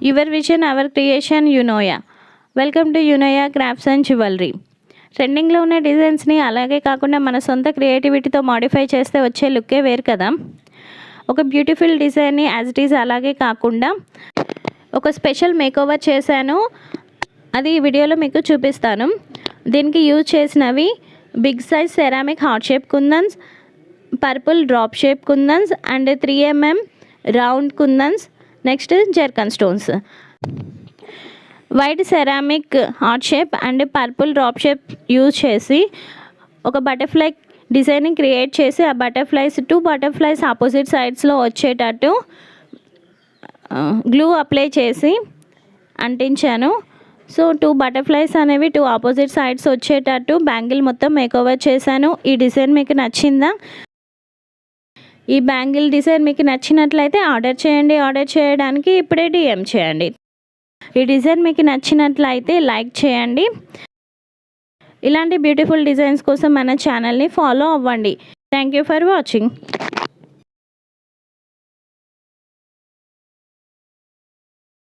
Your vision our creation Yunoya. Welcome to Yunoya crafts and jewellery. ట్రెండింగ్లో ఉన్న డిజైన్స్ని అలాగే కాకుండా మన సొంత క్రియేటివిటీతో మాడిఫై చేస్తే వచ్చే లుక్కే వేరు కదా. ఒక బ్యూటిఫుల్ డిజైన్ని యాజ్ ఇట్ ఈజ్ అలాగే కాకుండా ఒక స్పెషల్ మేకోవర్ చేశాను, అది ఈ వీడియోలో మీకు చూపిస్తాను. దీనికి యూజ్ చేసినవి big size ceramic heart shape kundans, purple drop shape kundans and 3mm round kundans, next zircon stones. White ceramic heart shape and purple drop shape use చేసి ఒక బటర్ఫ్లై డిజైన్ని క్రియేట్ చేసి ఆ టూ బటర్ఫ్లైస్ ఆపోజిట్ సైడ్స్లో వచ్చేటట్టు గ్లూ అప్లై చేసి అంటించాను. So 2 butterflies అనేవి 2 opposite sides వచ్చేటట్టు bangle మొత్తం మేకోవర్ చేశాను. ఈ డిజైన్ మీకు నచ్చిందా? ఈ బ్యాంగిల్ డిజైన్ మీకు నచ్చినట్లయితే ఆర్డర్ చేయండి. ఆర్డర్ చేయడానికి ఇప్పుడే DM చేయండి. ఈ డిజైన్ మీకు నచ్చినట్లయితే లైక్ చేయండి. ఇలాంటి బ్యూటిఫుల్ డిజైన్స్ కోసం మన ఛానల్ని ఫాలో అవ్వండి. Thank you for watching.